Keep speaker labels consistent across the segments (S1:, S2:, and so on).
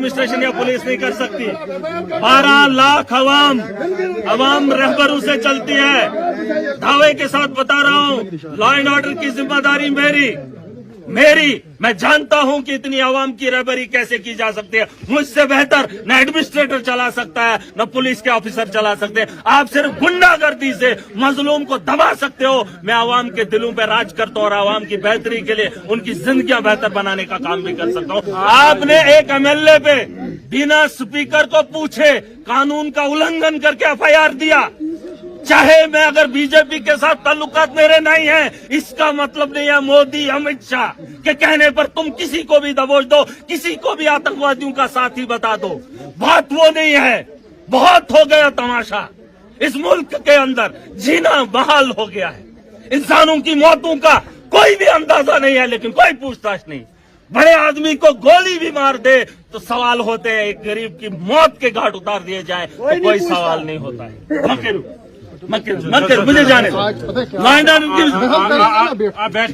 S1: Administration या police नहीं कर सकती। 12 लाख अवाम रहबरों से चलती है। दावे के साथ बता रहा हूँ, लॉ एंड ऑर्डर की जिम्मेदारी मेरी। मैं जानता हूं कि इतनी आवाम की रहबरी कैसे की जा सकती है। मुझसे बेहतर न एडमिनिस्ट्रेटर चला सकता है, न पुलिस के ऑफिसर चला सकते हैं। आप सिर्फ गुंडागर्दी से मजलूम को दबा सकते हो। मैं आवाम के दिलों पे राज करता हूं और आवाम की बेहतरी के लिए उनकी जिंदगियां बेहतर बनाने का काम भी कर सकता हूं। आपने एक एमएलए पे बिना स्पीकर को पूछे कानून का उल्लंघन करके एफआईआर दिया। चाहे मैं अगर बीजेपी के साथ ताल्लुकात मेरे नहीं है, इसका मतलब नहीं है मोदी अमित शाह के कहने पर तुम किसी को भी दबोच दो, किसी को भी आतंकवादियों का साथी बता दो। बात वो नहीं है। बहुत हो गया तमाशा। इस मुल्क के अंदर जीना बहाल हो गया है। इंसानों की मौतों का कोई भी अंदाजा नहीं है, लेकिन कोई पूछताछ नहीं। बड़े आदमी को गोली भी मार दे तो सवाल होते हैं। एक गरीब की मौत के घाट उतार दिए जाए तो कोई सवाल नहीं होता है। मत कर, मुझे जाने दो।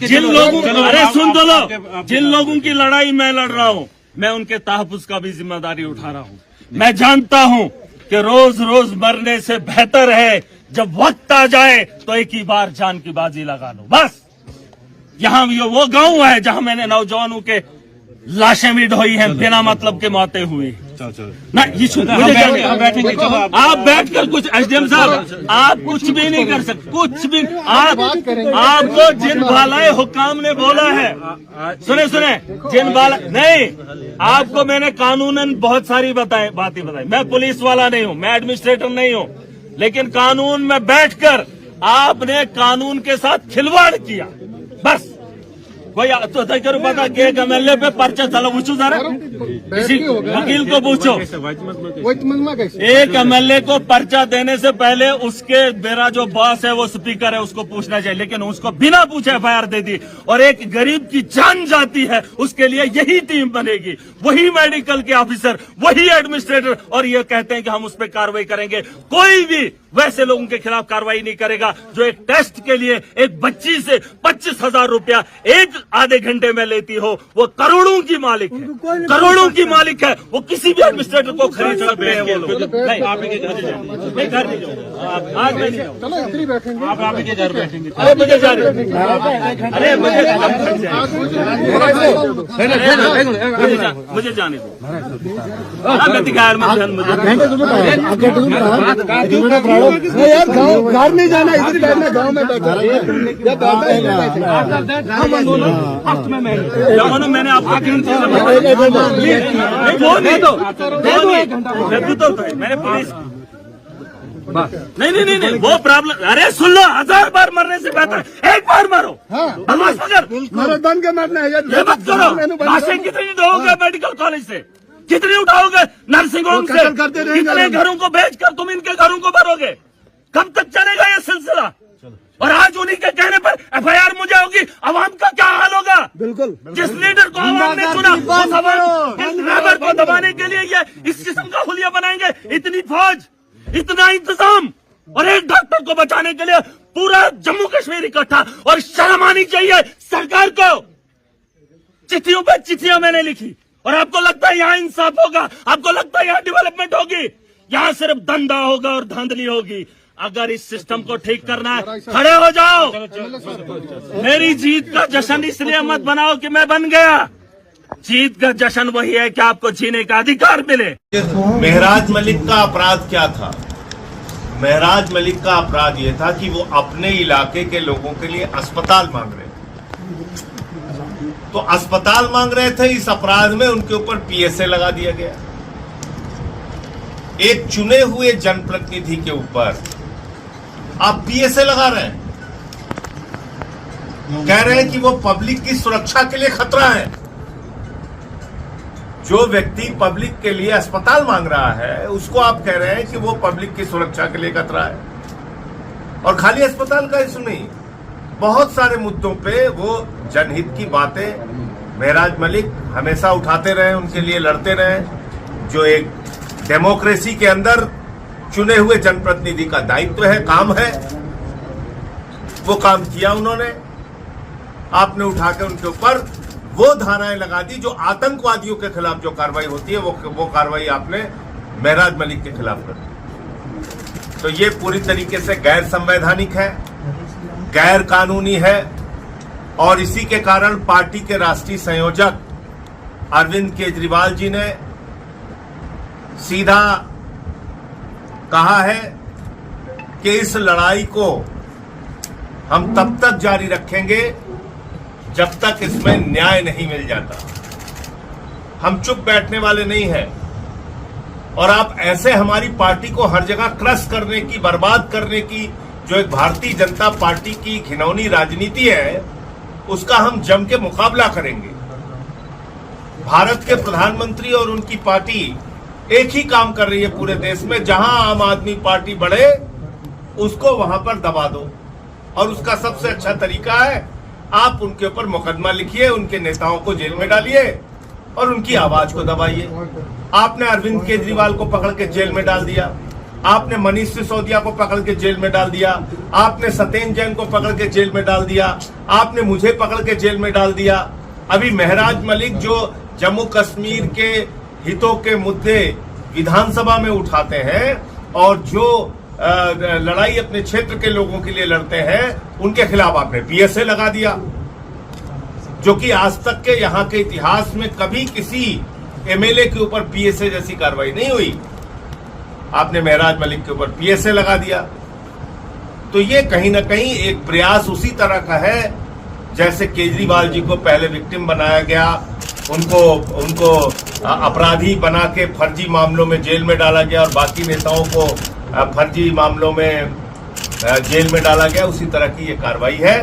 S1: जिन लोगों, अरे सुन तो लो, जिन लोगों की लड़ाई मैं लड़ रहा हूँ, मैं उनके तहफ्फुज़ का भी जिम्मेदारी उठा रहा हूँ। मैं जानता हूँ कि रोज रोज मरने से बेहतर है जब वक्त आ जाए तो एक ही बार जान की बाजी लगा लो। बस यहाँ वो गांव है जहाँ मैंने नौजवानों के लाशें भी ढोई हैं, बिना मतलब के मौतें हुई। ना ये आप बैठकर कुछ एसडीएम साहब आप कुछ भी नहीं कर सकते, कुछ भी। आपको जिन बालाए हुकाम ने बोला है, सुने जिन बाला नहीं, आपको मैंने कानूनन बहुत सारी बातें बताई। मैं पुलिस वाला नहीं हूँ, मैं एडमिनिस्ट्रेटर नहीं हूँ, लेकिन कानून में बैठकर आपने कानून के साथ खिलवाड़ किया। बस कोई तो करो पता कि एक एमएलए पे पर्चा चलो पूछो जरा, किसी वकील को पूछो। एक एमएलए को पर्चा देने से पहले उसके मेरा जो बॉस है वो स्पीकर है उसको पूछना चाहिए, लेकिन उसको बिना पूछे एफआईआर दे दी। और एक गरीब की जान जाती है, उसके लिए यही टीम बनेगी, वही मेडिकल के ऑफिसर, वही एडमिनिस्ट्रेटर, और ये कहते हैं कि हम उस पर कार्रवाई करेंगे। कोई भी वैसे लोगों के खिलाफ कार्रवाई नहीं करेगा जो एक टेस्ट के लिए एक बच्ची से 25,000 रुपया एक आधे घंटे में लेती हो। वो करोड़ों की मालिक है, करोड़ों की मालिक है। वो किसी भी एडमिनिस्ट्रेटर को खरीद सकते हैं वो लोग। नहीं, आप ही के घर नहीं, घर नहीं जाओ, आज मैं नहीं जाऊँ।
S2: चलो इधर ही बैठेंगे,
S1: आप ही के घर बैठेंगे। अरे मुझे जाने, अरे मुझे जाने दो।
S2: यार घर नहीं जाना, इधर बैठना, गाँव में बैठा।
S1: मैंने आपको मैंने पुलिस नहीं वो प्रॉब्लम। अरे सुन लो, 1000 बार मरने से बेहतर एक बार मरो।
S2: बन के मरना है।
S1: ये मत करो। लाशें कितनी ढोओगे मेडिकल कॉलेज से, कितनी उठाओगे नर्सिंग होम से, कितने घरों को बेचकर तुम इनके घरों को भरोगे? कब तक चलेगा ये सिलसिला? और आज उन्हीं के कहने पर एफआईआर मुझे होगी। अवाम का क्या हाल होगा?
S2: बिल्कुल,
S1: जिस लीडर को अवाम ने चुना उस अवाम को दबाने के लिए ये इस किस्म का हुलिया बनाएंगे। इतनी फौज, इतना इंतजाम, और एक डॉक्टर को बचाने के लिए पूरा जम्मू कश्मीर इकट्ठा। और शर्म आनी चाहिए सरकार को। चिट्ठियों पर चिट्ठियां मैंने लिखी, और आपको लगता है यहाँ इंसाफ होगा? आपको लगता है यहाँ डेवलपमेंट होगी? यहाँ सिर्फ धंधा होगा और धांधली होगी। अगर इस सिस्टम को ठीक करना है, खड़े हो जाओ। मेरी जीत का जश्न इसलिए मत बनाओ कि मैं बन गया। जीत का जश्न वही है कि आपको जीने का अधिकार मिले।
S3: मेहराज मलिक का अपराध क्या था? मेहराज मलिक का अपराध यह था कि वो अपने इलाके के लोगों के लिए अस्पताल मांग रहे थे। तो अस्पताल मांग रहे थे, इस अपराध में उनके ऊपर पीएसए लगा दिया गया। एक चुने हुए जनप्रतिनिधि के ऊपर आप पीएसए लगा रहे हैं, कह रहे हैं कि वो पब्लिक की सुरक्षा के लिए खतरा है। जो व्यक्ति पब्लिक के लिए अस्पताल मांग रहा है उसको आप कह रहे हैं कि वो पब्लिक की सुरक्षा के लिए खतरा है। और खाली अस्पताल का इशू नहीं, बहुत सारे मुद्दों पे वो जनहित की बातें मेहराज मलिक हमेशा उठाते रहे, उनके लिए लड़ते रहे। जो एक डेमोक्रेसी के अंदर चुने हुए जनप्रतिनिधि का दायित्व है, काम है, वो काम किया उन्होंने। आपने उठा के उनके ऊपर वो धाराएं लगा दी जो आतंकवादियों के खिलाफ जो कार्रवाई होती है वो कार्रवाई आपने महराज मलिक के खिलाफ कर दी। तो ये पूरी तरीके से गैर संवैधानिक है, गैर कानूनी है, और इसी के कारण पार्टी के राष्ट्रीय संयोजक अरविंद केजरीवाल जी ने सीधा कहा है कि इस लड़ाई को हम तब तक जारी रखेंगे जब तक इसमें न्याय नहीं मिल जाता। हम चुप बैठने वाले नहीं हैं, और आप ऐसे हमारी पार्टी को हर जगह क्रश करने की, बर्बाद करने की जो एक भारतीय जनता पार्टी की घिनौनी राजनीति है, उसका हम जम के मुकाबला करेंगे। भारत के प्रधानमंत्री और उनकी पार्टी एक ही काम कर रही है पूरे देश में, जहां आम आदमी पार्टी बढ़े उसको वहां पर दबा दो, और उसका सबसे अच्छा तरीका है आप उनके ऊपर मुकदमा लिखिए, उनके नेताओं को जेल में डालिए और उनकी आवाज को दबाइए। आपने अरविंद केजरीवाल को पकड़ के जेल में डाल दिया, आपने मनीष सिसोदिया को पकड़ के जेल में डाल दिया, आपने सत्येंद्र जैन को पकड़ के जेल में डाल दिया, आपने मुझे पकड़ के जेल में डाल दिया। अभी महराज मलिक जो जम्मू कश्मीर के हितों के मुद्दे विधानसभा में उठाते हैं और जो लड़ाई अपने क्षेत्र के लोगों के लिए लड़ते हैं, उनके खिलाफ आपने पीएसए लगा दिया, जो कि आज तक के यहाँ के इतिहास में कभी किसी एमएलए के ऊपर पीएसए जैसी कार्रवाई नहीं हुई। आपने महराज मलिक के ऊपर पीएसए लगा दिया। तो ये कहीं ना कहीं एक प्रयास उसी तरह का है जैसे केजरीवाल जी को पहले विक्टिम बनाया गया, उनको अपराधी बना के फर्जी मामलों में जेल में डाला गया और बाकी नेताओं को फर्जी मामलों में जेल में डाला गया। उसी तरह की ये कार्रवाई है।